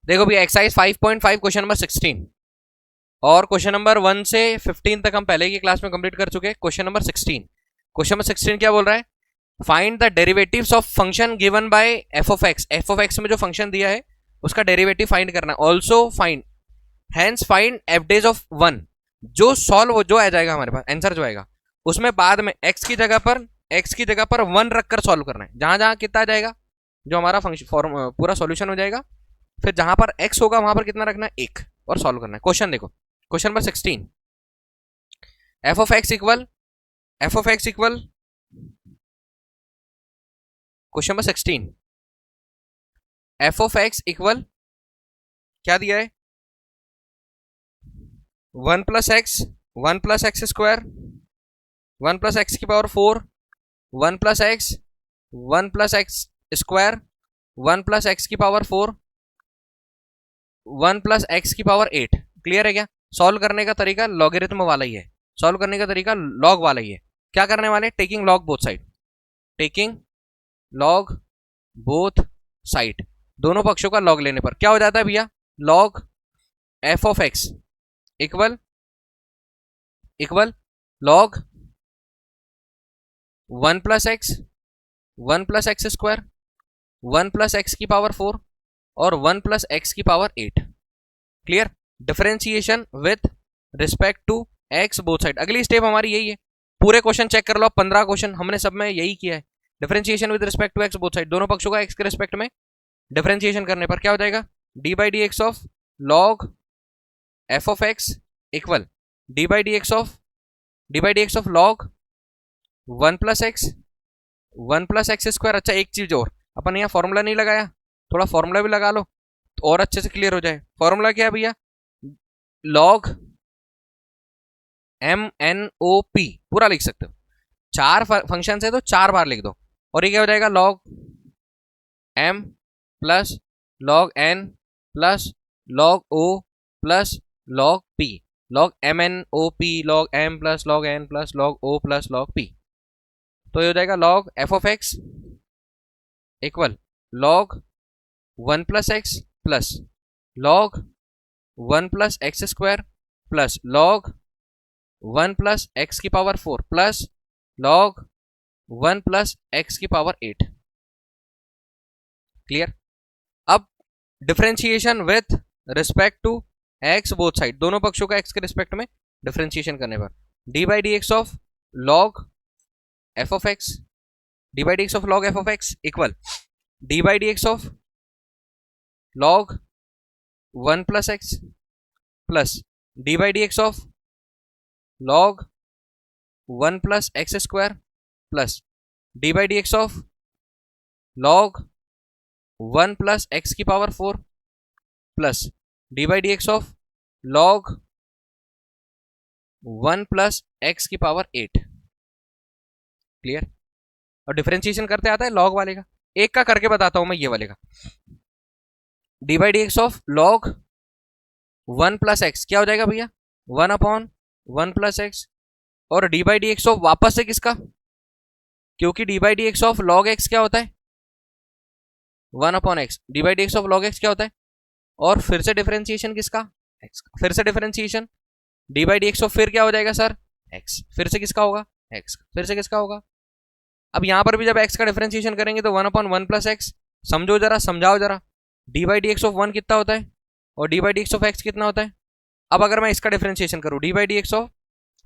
देखो भी exercise 5.5 question number 16 और क्वेश्चन नंबर 1 से 15 तक हम पहले की क्लास में कंप्लीट कर चुके हैं। क्वेश्चन नंबर 16 क्या बोल रहा है? Find the derivatives of function given by F of x में जो फंक्शन दिया है उसका डेरिवेटिव फाइंड करना है। Also find hence find f dash of 1, जो सॉल्व जो आ जाएगा हमारे पास आंसर जो आएगा उसमें बाद में x की जगह पर 1 रखकर सॉल्व करना है। जहां जहां कितना आ जाएगा जो हमारा फंक्शन पूरा सॉल्यूशन हो जाएगा, फिर जहां पर x होगा वहां पर कितना रखना है? 1 और सॉल्व करना है। क्वेश्चन देखो, question number 16, F of x equal question number 16 F of x equal क्या दिया है? 1 plus x square 1 plus x की power 4 1 plus x square 1 plus x की पावर 4 1 प्लस एक्स की पावर 8। क्लियर है क्या? सॉल्व करने का तरीका लॉगरिथम वाला ही है, सॉल्व करने का तरीका लॉग वाला ही है। क्या करने वाले? Taking log both side, taking log both side, दोनों पक्षों का लॉग लेने पर क्या हो जाता है भैया? Log F of x equal log 1 plus x square 1 plus x की पावर 4 और 1 प्लस एक्स की power 8। Clear? Differentiation with respect to x both side. अगली स्टेप हमारी यही है। पूरे क्वेश्चन चेक कर लो, 15 क्वेश्चन हमने सब में यही किया है। Differentiation with respect to x both side, दोनों पक्षों का एक्स के रिस्पेक्ट में डिफरेंशिएशन करने पर क्या हो जाएगा? D by D x of log F of x equal D by D x of log 1 plus x square. अच्छा एक चीज और, अपन यहाँ फॉर्मूला नहीं लगाया, थोड़ा फॉर्मूला भी लगा लो तो और अच्छे से क्लियर हो जाए। फॉर्मूला क्या है भैया? Log M N O p पूरा लिख सकते हो, 4 फंक्शन है तो 4 बार लिख दो। और ये क्या हो जाएगा? Log M plus log N plus log O plus log P, log M N O P log M plus log N plus log O plus log P. तो ये हो जाएगा log F of x equal log 1 plus X plus log 1 plus x square plus log 1 plus x की power 4 plus log 1 plus x की power 8। Clear? अब differentiation with respect to x both side, दोनों पक्षों का x के respect में differentiation करने पर D by D x of log F of X D by D x of log F of x equal D by D x of log 1 plus X plus D by D x of log 1 plus x square plus D by D x of log 1 plus x की power 4 plus D by D x of log 1 plus x की power 8। Clear? और differentiation करते आता है log वाले का, एक का करके बताता हूं मैं ये वाले का। D by D x of log 1 plus x क्या हो जाएगा भैया? 1 अपॉन 1 प्लस एक्स और d by D x of वापस से किसका? क्योंकि D by D x of log x क्या होता है? 1 upon x. D by D x of log x क्या होता है? और फिर से डिफरेंशिएशन किसका? एक्स का। फिर से differentiation D by D x of फिर क्या हो जाएगा सर? एक्स। फिर से किसका होगा? एक्स का। फिर से किसका होगा? अब यहां पर भी जब एक्स का डिफरेंशिएशन करेंगे तो 1 अपॉन 1 प्लस एक्स। समझो जरा, समझाओ जरा। D by D x of 1 कितना होता है और d by D x of x कितना होता है? अब अगर मैं इसका डिफरेंशिएशन करूं D by D x of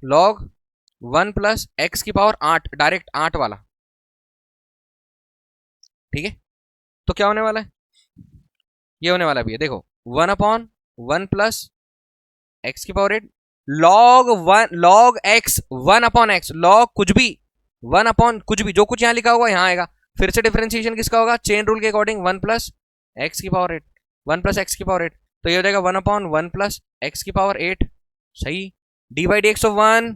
log 1 plus x की पावर 8, डायरेक्ट 8 वाला, ठीक है? तो क्या होने वाला है? ये होने वाला भी है, देखो 1 अपॉन 1 प्लस एक्स की power 8 log x 1 upon x, log कुछ भी 1 अपॉन कुछ भी, जो कुछ यहां लिखा होगा यहां आएगा। फिर से डिफरेंशिएशन किसका होगा? चेन रूल के अकॉर्डिंग 1 प्लस एक्स की पावर 8, 1 प्लस एक्स की पावर 8। तो ये हो जाएगा 1 अपॉन 1 प्लस एक्स की पावर 8। सही। D by D x of 1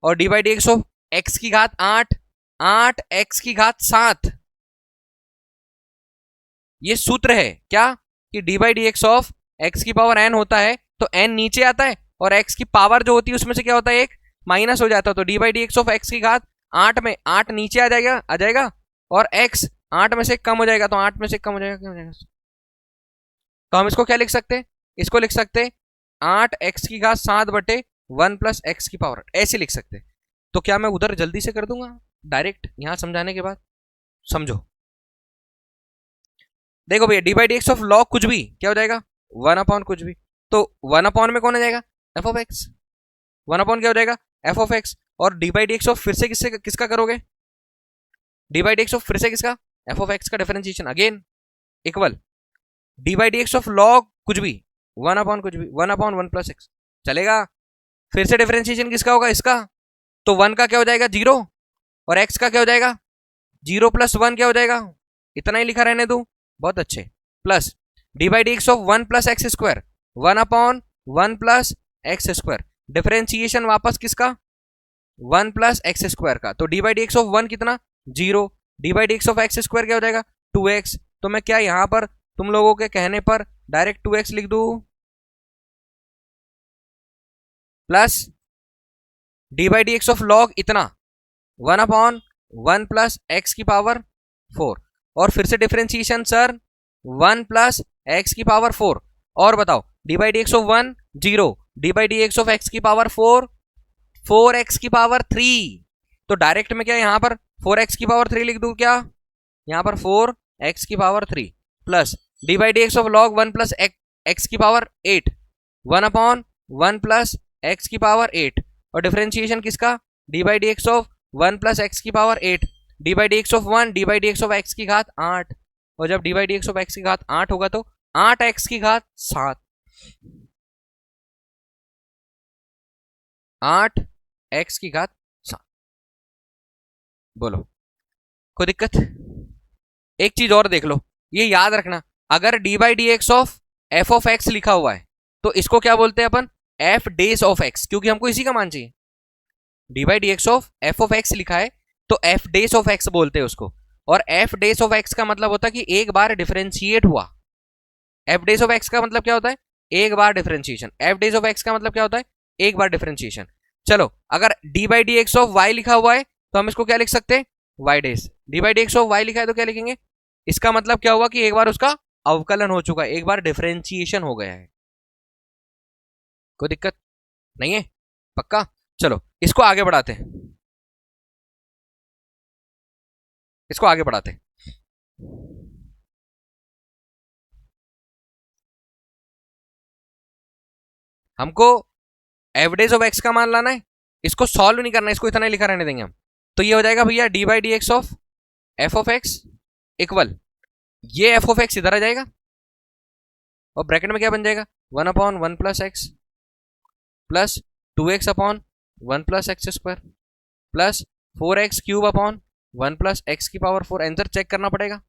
और d by D x of x की घात 8, 8 एक्स की घात 7। ये सूत्र है क्या? कि D by D x of x की पावर n होता है तो n नीचे आता है और x की पावर जो होती है उसमें से क्या होता है? एक माइनस हो जाता है। तो D by D x of x की घात 8 में 8 नीचे आ जाएगा और x 8 में से कम हो जाएगा, तो 8 में से कम हो जाएगा, क्या हो जाएगा? तो हम इसको क्या लिख सकते हैं, इसको लिख सकते हैं 8x⁻7/1 + x⁻8 ऐसे लिख सकते हैं। तो क्या मैं उधर जल्दी से कर दूंगा डायरेक्ट यहां समझाने के बाद? समझो, देखो भैया d/dx ऑफ log कुछ भी क्या हो जाएगा 1/, कुछ भी, तो 1/, में कौन आ जाएगा f(x), 1/, क्या हो जाएगा f(x), और d/dx ऑफ फिर से किसका करोगे, d/dx ऑफ फिर से किसका f(x) का differentiation again equal d/dx of log कुछ भी 1/, कुछ भी 1/1 + x चलेगा। फिर से डिफरेंशिएशन किसका होगा, इसका, तो 1 का क्या हो जाएगा 0 और x का क्या हो जाएगा 0 + 1 क्या हो जाएगा, इतना ही लिखा रहने दो, बहुत अच्छे, plus d/dx of 1 + x², 1/1 + x², differentiation वापस किसका 1 + x² का, तो d/dx ऑफ 1 कितना 0, d/dx ऑफ x² क्या हो जाएगा 2x, तो मैं क्या यहां पर तुम लोगों के कहने पर डायरेक्ट 2x लिख दूं, प्लस d/dx ऑफ log इतना 1/1 + x⁴, और फिर से डिफरेंशिएशन सर 1 + x⁴, और बताओ d/dx of 1 0, d/dx of x⁴ 4x⁻3, तो डायरेक्ट में क्या यहां पर 4x⁻3 लिख दूं क्या, यहां पर 4x⁻3 plus d/dx of log 1 + x⁸, 1/1 + x⁸, और डिफरेंशिएशन किसका d/dx of 1 + x⁸, d/dx of 1 d/dx of x⁸, और जब d/dx ऑफ x⁸ होगा तो 8x⁸, 8x⁸। बोलो कोई दिक्कत? एक चीज और देख लो, ये याद रखना, अगर d/dx ऑफ f(x) लिखा हुआ है तो इसको क्या बोलते हैं अपन f' ऑफ x, क्योंकि हमको इसी का मान चाहिए। d/dx ऑफ f(x) लिखा है तो f' ऑफ x बोलते हैं उसको, और f' ऑफ x का मतलब होता है कि एक बार डिफरेंशिएट हुआ। f' ऑफ x का मतलब क्या होता है एक बार डिफरेंशिएशन, f' ऑफ x का मतलब क्या होता है एक बार डिफरेंशिएशन। चलो अगर d/dx ऑफ y लिखा हुआ है तो हम इसको क्या लिख सकते हैं y', d/dx ऑफ y लिखा है तो क्या लिखेंगे, इसका मतलब क्या हुआ कि एक बार उसका अवकलन हो चुका है, एक बार डिफरेंशिएशन हो गया है। कोई दिक्कत नहीं है, पक्का? चलो इसको आगे बढ़ाते हैं, इसको आगे बढ़ाते हैं। हमको f' ऑफ x का मान लाना है, इसको सॉल्व नहीं करना है, इसको इतना ही लिखा रहने देंगे हम। तो ये हो जाएगा भैया d/dx ऑफ f(x) इक्वल, ये f(x) इधर आ जाएगा और ब्रैकेट में क्या बन जाएगा 1/1 + x plus 2x/1 + x² plus 4x³ 1 + x⁴, answer check करना पड़ेगा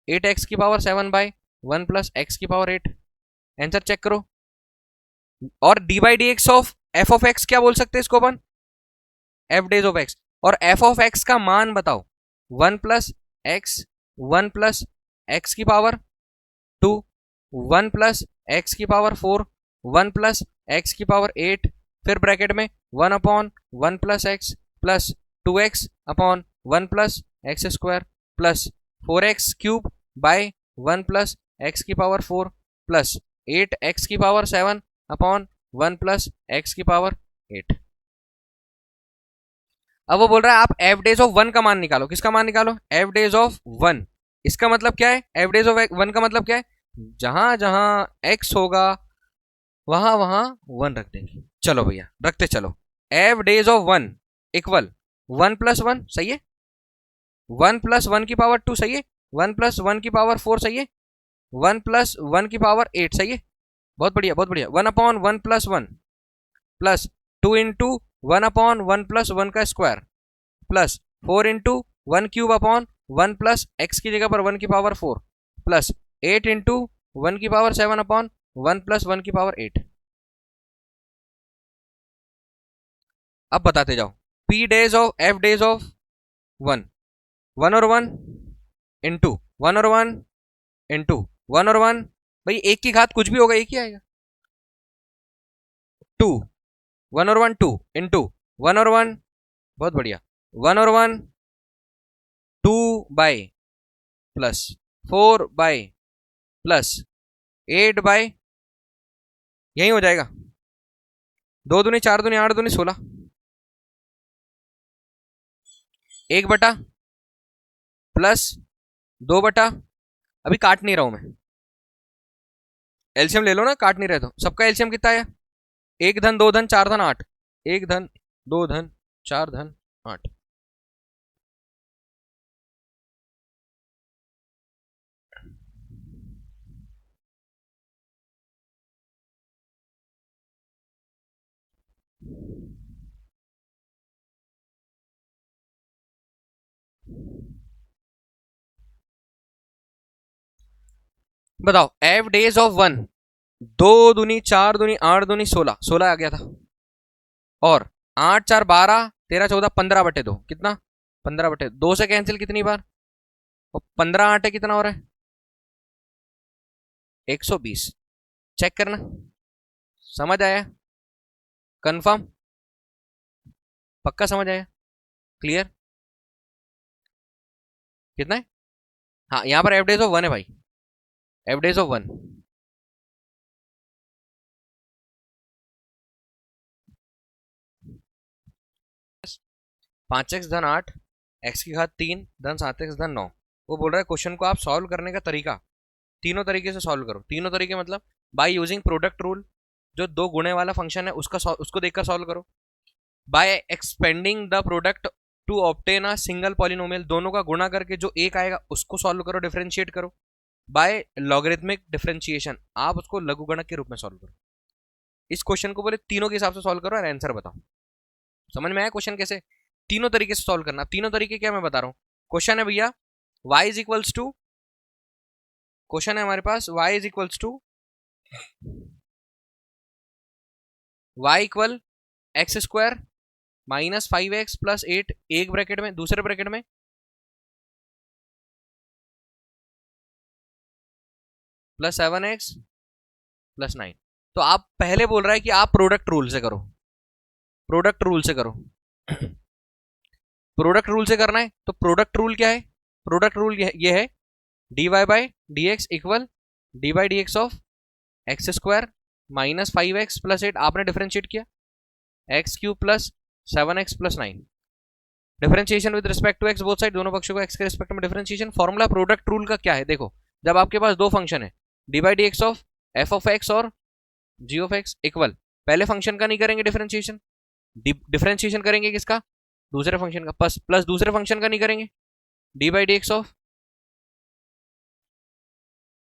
8x⁻7/1 + x⁸, आंसर चेक करो। और d/dx ऑफ f(x) क्या बोल सकते हैं इसको अपन f' ऑफ x, और f(x) का मान बताओ 1 + x 1 + x⁻2 1 + x⁴, 1 + x⁸, फिर ब्रैकेट में 1/1 + x plus 2x/1 + x² plus 4x³ by 1 + x⁴ plus 8x⁻7/1 + x⁸। अब वो बोल रहा है आप f' ऑफ 1 का मान निकालो, किसका मान निकालो f' ऑफ 1, इसका मतलब क्या है f' ऑफ 1 का मतलब क्या है, जहां जहां x होगा वहां वहां 1 रख देंगे। चलो भैया रखते चलो, f' ऑफ 1 इक्वल 1 + 1 सही है, 1 + 1⁻2 सही है, 1 + 1⁻4 सही है, 1 + 1⁻8 सही है, बहुत बढ़िया बहुत बढ़िया। 1/1 + 1 प्लस 2 × 1/1 + 1 का स्क्वायर प्लस 4 × 1³ 1 + x की जगह पर 1⁻4 प्लस 8 × 1⁻7/1 + 1⁻8। अब बताते जाओ p' ऑफ f' ऑफ 1 1 और 1 इंटू 1 और 1 इंटू 1 और 1, भाई एक की घात कुछ भी होगा एक ही आएगा, 2 1 और 1 2 इंटू 1 और 1, बहुत बढ़िया 1 और 1 2 by plus 4 by plus 8 by, यही हो जाएगा, 2 दूनी 4 दूनी 8 दूनी 16, 1 बटा प्लस 2 बटा, अभी काट नहीं रहा हूं मैं, एलसीएम ले लो ना, काट नहीं रहे तो सबका एलसीएम कितना है, 1 धन 2 धन 4 धन 8, 1 धन 2 धन 4 धन 8, बताओ एफ डेज ऑफ 1, 2 दूनी 4 दूनी 8 दूनी 16, 16 आ गया था, और 8 4 12 13 14 15/2, कितना 15/2 से कैंसिल कितनी बार, और 15 8 है, कितना हो रहा है 120, चेक करना, समझ आया, कंफर्म, पक्का समझ आया, क्लियर, कितना है, हाँ यहां पर एफ डेज ऑफ 1 है भाई, एफ डेज ऑफ 1, पांच एक्स धन 8 एक्स की घात 3 धन 7x धन 9, वो बोल रहा है क्वेश्चन को आप सॉल्व करने का तरीका तीनों तरीके से सॉल्व करो, तीनों तरीके मतलब बाय यूजिंग प्रोडक्ट रूल, जो दो गुणे वाला फंक्शन है उसको देखकर सॉल्व करो, by expanding the product to obtain a single polynomial, दोनों का गुणा करके जो एक आएगा उसको सॉल्व करो, डिफरेंशिएट करो, बाय लॉगरिथमिक डिफरेंशिएशन, आप उसको लघुगणक के रूप में सॉल्व करो, इस क्वेश्चन को बोले तीनों के हिसाब से सॉल्व करो और आंसर बताओ, समझ में आया क्वेश्चन कैसे, तीनों तरीके से सॉल्व करना, तीनों तरीके क्या मैं बता रहा हूं, क्वेश्चन है भैया y is equals to, question है हमारे पास y is equals to y equal x square minus 5x plus 8, एक ब्रैकेट में, दूसरे ब्रैकेट में प्लस 7x प्लस 9, तो आप पहले बोल रहा है कि आप प्रोडक्ट रूल से करो, प्रोडक्ट रूल से करो, प्रोडक्ट रूल से करना है, तो प्रोडक्ट रूल क्या है, प्रोडक्ट रूल ये है dy by D x equal D by D x of x square minus 5x plus 8, आपने डिफरेंशिएट किया x cube plus 7x plus 9, differentiation with respect to x, both side दोनों पक्षों को x के respect में differentiation, formula product rule का क्या है, देखो जब आपके पास दो फंक्शन है D by D x of F of x और जी ऑफ एक्स इक्वल, पहले फंक्शन का नहीं करेंगे डिफरेंशिएशन, डिफरेंशिएशन करेंगे किसका, दूसरे फंक्शन का, प्लस दूसरे फंक्शन का नहीं करेंगे, D by D x of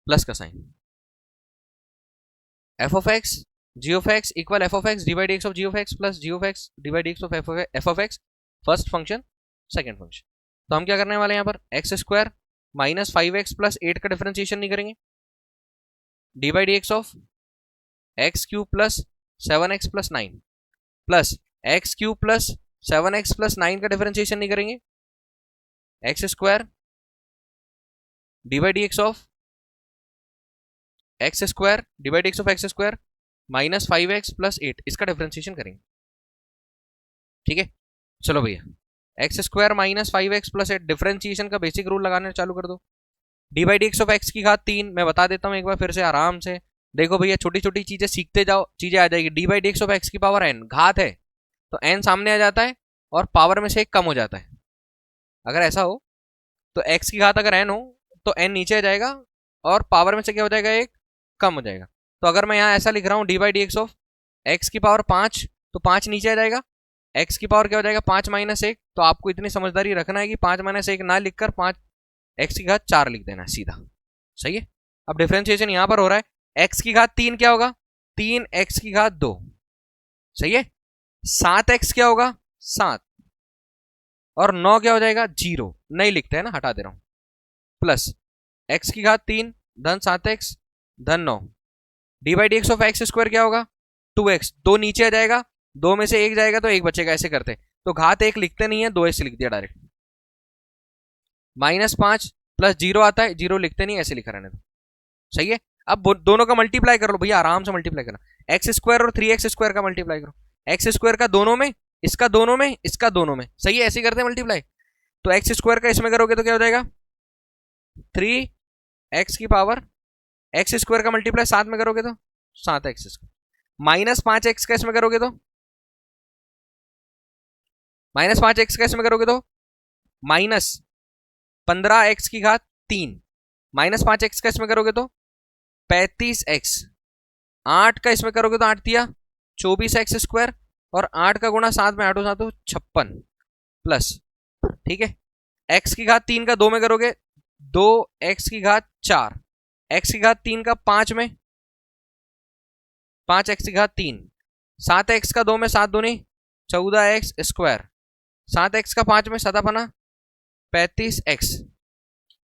plus का sine F of X G of x equal F of X D by D x of G of X plus G of X D by D x of F of X, first function second function, तो हम क्या करने वाले हैं यहाँ पर x square minus 5x plus 8 का differentiation नहीं करेंगे, D by D x of x cube plus 7x plus 9 plus x cube plus 7x plus 9 का डिफरेंशिएशन नहीं करेंगे, x square D by D x of x square D by D x of x square minus 5x plus 8, इसका differentiation करेंगे, ठीक है, चलो भैया x square minus 5x plus 8, differentiation का बेसिक रूल लगाने चालू कर दो, D by D x of x की घात 3, मैं बता देता हूं एक बार फिर से आराम से, देखो भैया छोटी छोटी चीजें सीखते जाओ, चीजें आ जाएगी, D by D x of x की पावर n, घात है तो n सामने आ जाता है और पावर में से एक कम हो जाता है, अगर ऐसा हो तो x की घात अगर n हो तो n नीचे आ जाएगा और पावर में से क्या हो जाएगा, एक कम हो जाएगा, तो अगर मैं यहाँ ऐसा लिख रहा हूँ D by D x of x की पावर 5, तो 5 नीचे आ जाएगा, x की पावर क्या हो जाएगा 5 माइनस 1, तो आपको इतनी समझदारी रखना है कि 5 माइनस 1 ना लिखकर 5 x की घात 4 लिख देना सीधा, सही है, अब डिफरेंशिएशन यहां पर हो रहा है, x की घात 3 क्या होगा, 3x की घात 2, सही है, 7x क्या होगा 7, और 9 क्या हो जाएगा 0, नहीं लिखते हैं ना, हटा दे रहा हूं, प्लस x की घात 3 धन 7x धन 9, D by D x of x square क्या होगा 2x, 2 नीचे आ जाएगा, 2 में से एक जाएगा तो एक बचेगा, ऐसे करते, तो घात 1 लिखते नहीं है, 2x लिख दिया डायरेक्ट, माइनस 5 प्लस 0 आता है, 0 लिखते नहीं, ऐसे लिखा रहने दो, सही है, अब दोनों का मल्टीप्लाई कर लो भैया, आराम से मल्टीप्लाई करना, एक्स स्क्वायर और 3x स्क्वायर का मल्टीप्लाई करो, एक्स स्क्वायर का दोनों में, इसका दोनों में, इसका दोनों में, सही है, ऐसे करते हैं मल्टीप्लाई, तो एक्स स्क्वायर का इसमें करोगे तो क्या हो जाएगा 3x की पावर एक्स स्क्वायर का मल्टीप्लाई 7 में करोगे तो 7x², -5x का इसमें करोगे तो -5x का इसमें करोगे तो -15x3, -5x का इसमें करोगे तो 35x, 8 का इसमें करोगे तो 8 दिया 24x², और 8 का गुणा 7 में 8 7 56 प्लस, ठीक है, x3 का 2 में करोगे 2x4, x3 का 5 में 5x3, 7x का 2 में 7 दूनी 14x², 7x का 5 में 7 बना 35x,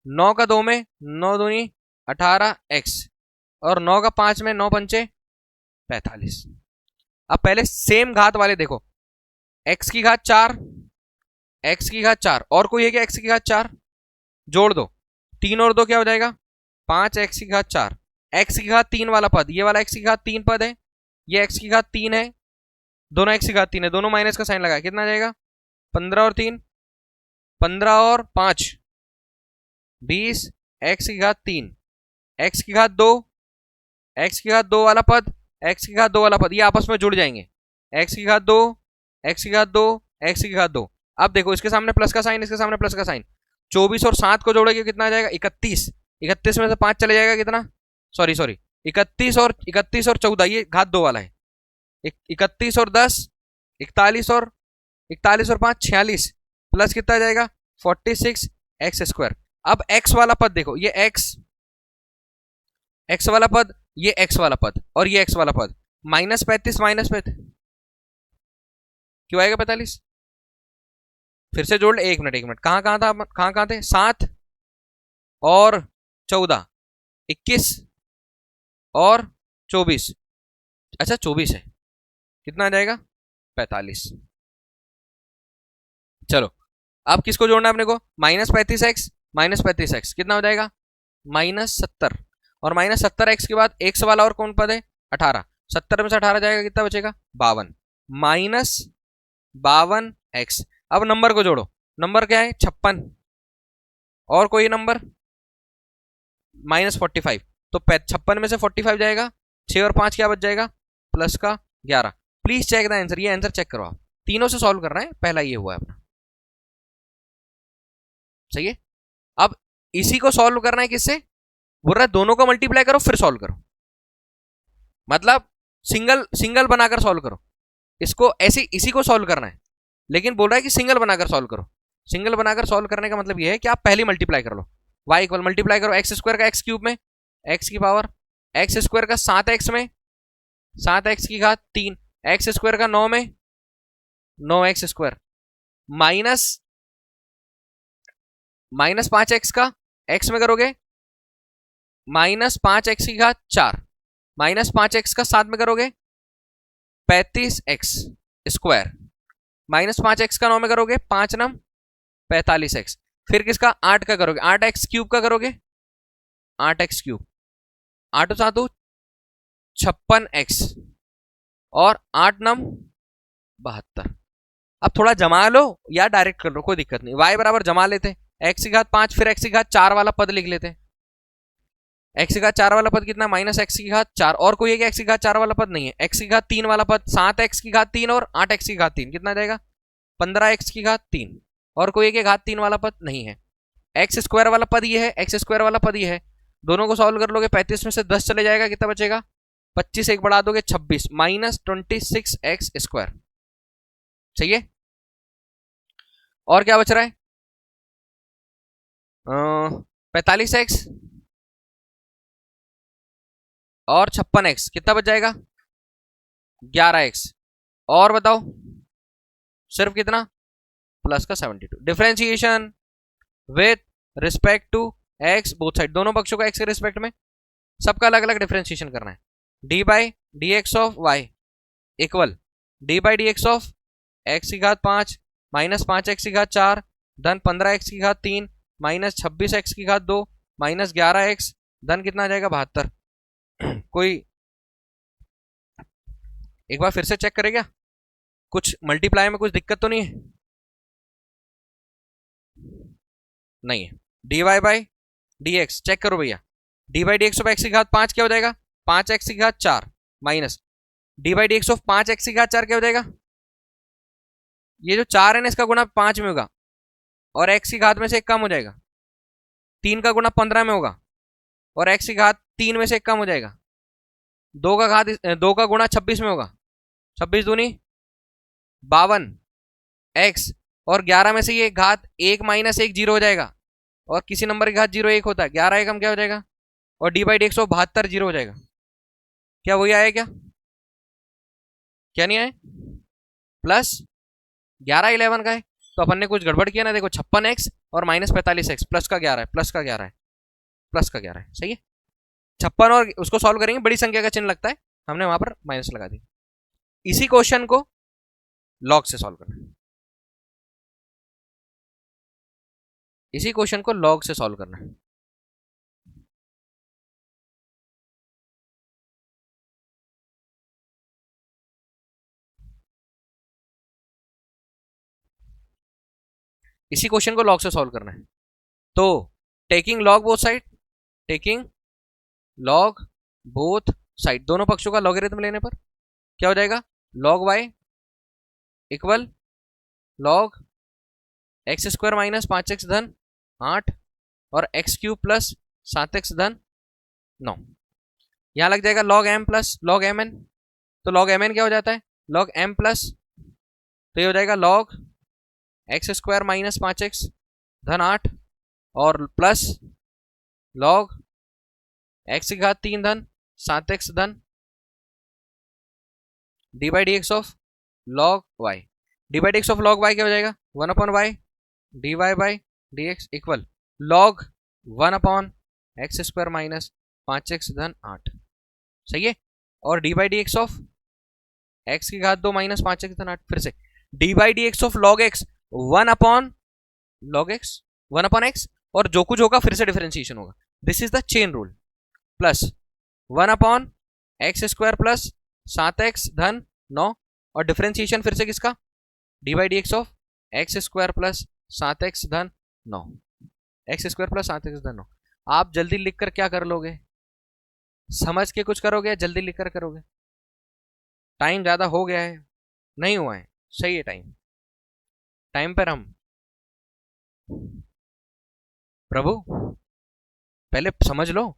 9 का 2 में 9 दूनी 18x, और 9 का 5 में 9 पंचे 45। अब पहले सेम घात वाले देखो, x4, x4, और कोई है क्या x4, जोड़ दो, 3 और 2 क्या हो जाएगा 5x4, x3 वाला पद, ये वाला x3 पद है, ये x3 है, दोनों x3 है, दोनों माइनस का साइन लगा, कितना जाएगा 15 और 3 15 और 5 20, x3, x2 वाला पद, x2 वाला पद, ये आपस में जुड़ जाएंगे, x2 x2 x2। अब देखो इसके सामने प्लस का साइन, इसके सामने प्लस का साइन, 24 और 7 को जोड़ोगे कितना आ जाएगा 31, 31 में से 5 चले जाएगा कितना, सॉरी 31 और 14, ये घात 2 वाला है, 31 और 10 41, और 5 46, प्लस कितना आ जाएगा 46x²। अब x वाला पद देखो, ये x वाला पद, ये x वाला पद, और ये x वाला पद, -35 क्यों आएगा 45, फिर से जोड़ ले, एक मिनट कहां थे 7 और 14, 21 और 24, अच्छा 24 है, कितना आ जाएगा 45। चलो अब किसको जोड़ना है अपने को, -35x कितना हो जाएगा -70, और -70x के बाद x वाला और कौन पद है 18, 70 में से 18 जाएगा कितना बचेगा 52, -52x। अब नंबर को जोड़ो, नंबर क्या है 56, और कोई नंबर -45, तो 56 में से 45 जाएगा, 6 और 5 क्या बच जाएगा प्लस का 11। प्लीज चेक द आंसर, ये आंसर चेक करो आप, तीनों से सॉल्व कर रहे हैं, पहला ये हुआ है अपना, सही है। अब इसी को सॉल्व करना है किससे, बोल रहा है दोनों को मल्टीप्लाई करो फिर सॉल्व करो, मतलब सिंगल बनाकर सॉल्व करो, इसको ऐसे इसी को सॉल्व करना है, लेकिन बोल रहा है कि सिंगल बनाकर सॉल्व करो। सिंगल बनाकर सॉल्व करने का मतलब ये है कि आप पहले मल्टीप्लाई कर लो, y इक्वल मल्टीप्लाई करो x² का x³ में, x² का 7x में 7x3, x² का 9 में 9x², -5x का x में करोगे -5x4, -5x का 7 में करोगे 35x², -5x का 9 में करोगे 5 9 45x, फिर किसका 8 का करोगे 8x³ का करोगे 8x³, 8 7 56x, और 8 9 72। अब थोड़ा जमा लो या डायरेक्ट कर लो, कोई दिक्कत नहीं, y बराबर जमा लेते, x5 फिर x4 वाला पद लिख लेते, x4 वाला पद कितना -x4, और कोई है कि x4 वाला पद नहीं है, x3 वाला पद 7x3 और 8x3 कितना जाएगा 15x3, और कोई है कि घात 3 वाला पद नहीं है, x² वाला पद ये है, x² वाला पद ये है, दोनों को सॉल्व कर लोगे 35 में से 10 चले जाएगा, कितना बचेगा 25, एक बढ़ा दोगे 26, -26x², सही है। और क्या बच रहा है 45x और 56x, कितना बच जाएगा 11x, और बताओ सिर्फ कितना प्लस का 72। Differentiation with respect to x, both side, दोनों पक्षों का x के रिस्पेक्ट में सबका अलग अलग डिफरेंशिएशन करना है। d/dx of y equal d/dx of x5 -5x4 धन 15x3 -26x2 -11x धन कितना आ जाएगा 72। कोई एक बार फिर से चेक करे क्या, कुछ मल्टीप्लाई में कुछ दिक्कत तो नहीं है, नहीं है। dy/dx चेक करो भैया, D by D x of x की घात 5 क्या हो जाएगा, 5x की घात 4 minus D by D x of 5x की घात 4 क्या हो जाएगा, ये जो 4 है ना इसका गुणा 5 में होगा और x की घात में से एक कम हो जाएगा, 3 का गुणा 15 में होगा और x की घात 3 में से एक कम हो जाएगा, 2 का गुणा 26 में होगा, 26 दूनी 52 x और 11 में से ये घात 1 माइनस 1 जीरो हो जाएगा और किसी नंबर की घात 0 1 होता है, 11 एकम क्या हो जाएगा और डी बाई डी 172 जीरो हो जाएगा। क्या वही आया क्या, क्या नहीं आया, प्लस 11 11 का है तो अपन ने कुछ गड़बड़ किया ना, देखो 56x और माइनस 45x, प्लस का 11 है, प्लस का 11 है, प्लस का 11 है, सही है। 56 और उसको सॉल्व करेंगे, बड़ी संख्या का चिन्ह लगता है, हमने वहां पर माइनस लगा दी। इसी क्वेश्चन को लॉग से सॉल्व करना है, इसी क्वेश्चन को लॉग से सॉल्व करना है। इसी क्वेश्चन को लॉग से सॉल्व करना है। तो taking log both side, taking log both side, दोनों पक्षों का लॉगरिथम लेने पर क्या हो जाएगा, log y equal log x square minus 5x धन 8 और एक्स क्यूब प्लस 7x धन 9। यहां लग जाएगा log M plus log M n, तो लॉग एम एन क्या हो जाता है, लॉग एम प्लस, तो ये हो जाएगा log x square minus 5x धन 8 और प्लस लॉग एक्स की घात 3 धन 7x धन d by D x of log y, d by D x of log y क्या हो जाएगा, 1 upon y d y by D x equal log 1 upon x square minus 5x धन 8, सही है। और d by D x of x की घात 2 minus 5x धन 8, फिर से d by D x of log x 1 upon log x 1 upon x और जो कुछ होगा फिर से डिफरेंशिएशन होगा, this is the chain rule, plus 1 upon x square plus 7x धन 9 और डिफरेंशिएशन फिर से किसका, D by D x of x square plus 7x धन 9, एक्स स्क्वायर प्लस 7x धन 9। आप जल्दी लिखकर क्या कर लोगे, समझ के कुछ करोगे या जल्दी लिखकर करोगे, टाइम ज्यादा हो गया है, नहीं हुआ है, सही है टाइम, टाइम पर हम प्रभु पहले समझ लो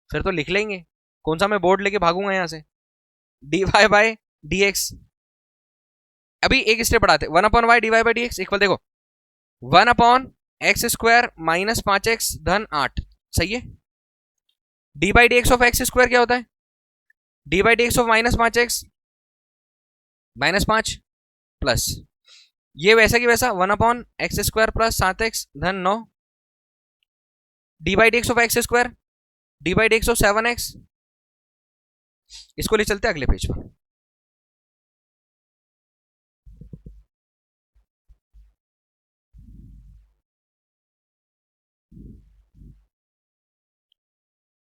फिर तो लिख लेंगे, कौन सा मैं बोर्ड लेके भागूंगा यहां से, d y by D x, अभी एक स्टेप बढ़ाते, 1 upon y d y by D x equal, देखो 1 upon x square minus 5x धन 8, सही है। D by D x of x square क्या होता है, D by D x of minus 5x minus 5 plus ये वैसा कि वैसा 1 upon x square plus 7x धन 9, D by D x of x square D by D x of 7x, इसको ले चलते अगले पेज पर।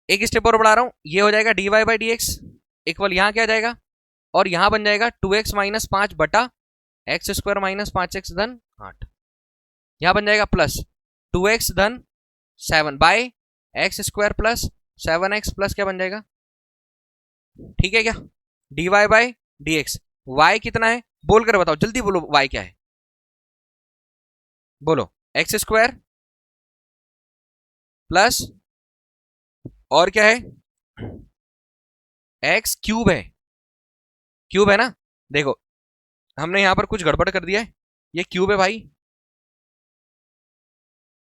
एक स्टेप और बढ़ा रहा हूं, ये हो जाएगा d y by D x equal यहां क्या जाएगा और यहां बन जाएगा 2x माइनस 5 बटा एक्स स्क्वायर माइनस 5x धन 8, यहां बन जाएगा प्लस 2x धन 7 by x square plus 7x plus क्या बन जाएगा, ठीक है क्या, d y by D x, y कितना है बोल कर बताओ, जल्दी बोलो वाई क्या है, बोलो एक्स स्क्वायर प्लस और क्या है, एक्स क्यूब है, क्यूब है ना, देखो हमने यहां पर कुछ गड़बड़ कर दिया है, ये क्यूब है भाई,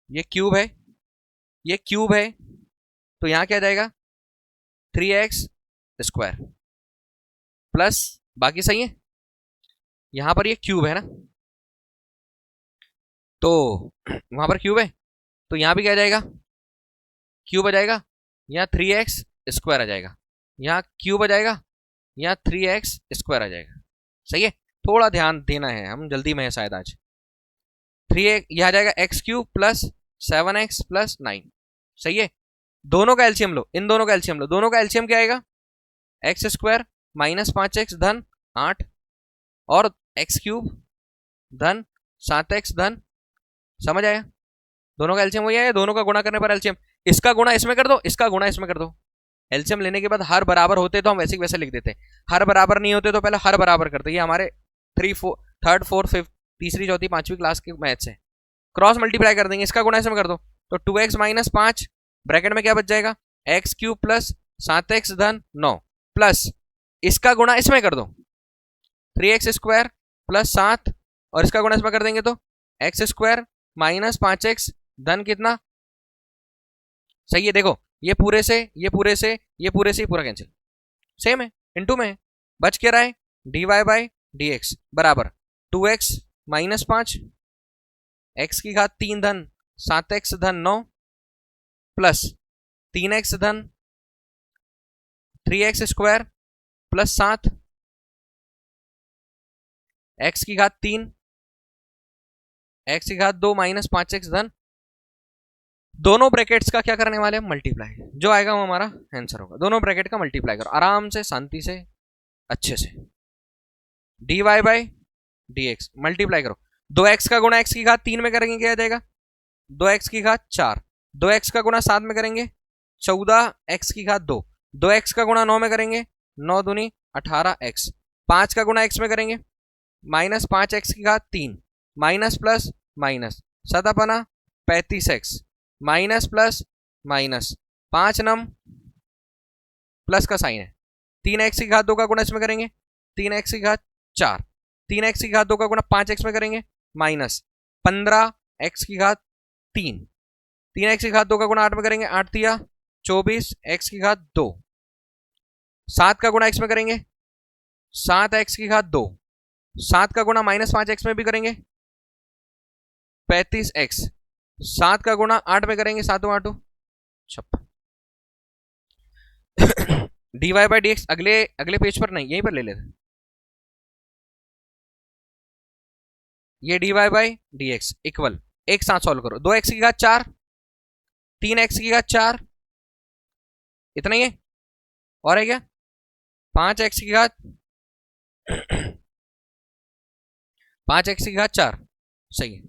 ये क्यूब है, ये क्यूब है, तो यहां क्या जाएगा 3x स्क्वायर प्लस बाकी सही है, यहां पर ये क्यूब है ना, तो वहां पर क्यूब है तो यहां भी क्या आ जाएगा, क्यूब आ जाएगा, यहाँ 3x स्क्वायर आ जाएगा, यहाँ क्यूब आ जाएगा, यहाँ 3x स्क्वायर आ जाएगा, सही है। थोड़ा ध्यान देना है, हम जल्दी में है शायद आज, 3x यह आ जाएगा x cube plus 7x plus 9, सही है। दोनों का एलसीएम लो, इन दोनों का एलसीएम लो, दोनों का एलसीएम क्या आएगा, एक्स स्क्वायर माइनस 5x धन 8 और एक्स क्यूब धन 7x धन, समझ आया, दोनों का एलसीएम वही आया, दोनों का गुणा करने पर एलसीएम, इसका गुणा इसमें कर दो, इसका गुणा इसमें कर दो। एलसीएम लेने के बाद हर बराबर होते तो हम वैसे वैसे लिख देते, हर बराबर नहीं होते तो पहले हर बराबर करते। ये हमारे थर्ड फोर्थ फिफ्थ तीसरी चौथी पांचवी क्लास के मैथ्स है। क्रॉस मल्टीप्लाई कर देंगे, इसका गुणा इसमें कर दो तो 2x माइनस 5 ब्रैकेट में क्या बच जाएगा, एक्स क्यूब प्लस 7x धन 9 प्लस इसका गुणा इसमें कर दो 3x स्क्वायर प्लस 7 और इसका गुणा इसमें कर देंगे तो एक्स स्क्वायर माइनस 5x धन कितना, सही है। देखो ये पूरे से ये पूरे से ये पूरे से पूरा कैंसिल, सेम है, इनटू में है। बच क्या रहा है, dy बाई डी एक्स बराबर 2x माइनस 5 x की घात 3 धन 7x धन 9 प्लस 3x धन 3x स्क्वायर प्लस 7 x की घात 3 x की घात 2 माइनस 5x धन, दोनों ब्रैकेट्स का क्या करने वाले हैं, मल्टीप्लाई। जो आएगा वो हमारा आंसर होगा। दोनों ब्रैकेट का मल्टीप्लाई करो आराम से, शांति से, अच्छे से। dy by D x multiply करो, 2x का गुणा x की घात 3 में करेंगे क्या आ जाएगा, 2x की घात 4, 2x का गुणा 7 में करेंगे 14x की घात 2, 2x का गुणा 9 में करेंगे 9 दूनी 18x, 5 का गुणा x में करेंगे माइनस 5x की घात 3 minus plus minus 7 35x minus plus minus 5 नम प्लस का साइन है, 3x की घात 2 का गुणा इसमें करेंगे 3x की घात 4, 3x की घात 2 का गुणा 5x में करेंगे माइनस 15x की घात 3, 3x की घात 2 का गुणा 8 में करेंगे 8 तिया 24 x की घात 2, 7 का गुणा x में करेंगे 7x की घात 2, 7 का गुणा माइनस 5x में भी करेंगे 35x, 7 का गुणा 8 में करेंगे 7 8 56। dy बाई डी एक्स अगले पेज पर नहीं, यहीं पर ले लेते, ये dy by D x equal एक साथ सॉल्व करो, 2x की घात 4 3x की घात 4 इतना ही है, और है क्या 5x की घात 5x की घात 4, सही है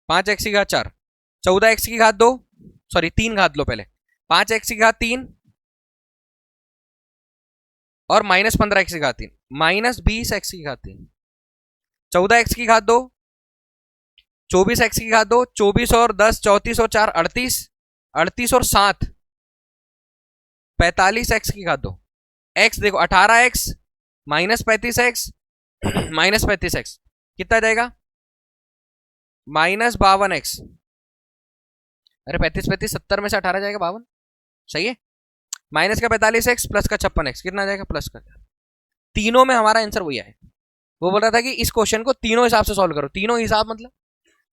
5x की घात 4, 14x की घात 2 सॉरी 3 घात लो पहले, 5x की घात 3 और माइनस 15x की घात 3 माइनस 20x की घात 3, 14x की घात 2 24x की घात 2 24 और 10 34 और 4 38 38 और 7 45x की घात 2, x देखो 18x minus 35x minus 35x कितना जाएगा माइनस 52x, अरे 35 35 70 में से 18 जाएगा 52, सही है। माइनस का 45x प्लस का 56x कितना जाएगा प्लस का, तीनों में हमारा आंसर वही है। वो बोल रहा था कि इस क्वेश्चन को तीनों हिसाब से सॉल्व करो, तीनों हिसाब मतलब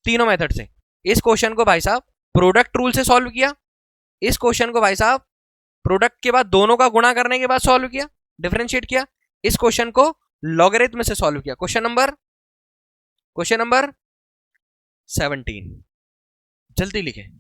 तीनों मेथड से। इस क्वेश्चन को भाई साहब प्रोडक्ट रूल से सॉल्व किया, इस क्वेश्चन को भाई साहब प्रोडक्ट के बाद दोनों का गुणा करने के बाद सॉल्व किया, डिफरेंशिएट किया, इस क्वेश्चन को लॉगरिथम से सॉल्व किया। क्वेश्चन नंबर 17, जल्दी लिखें।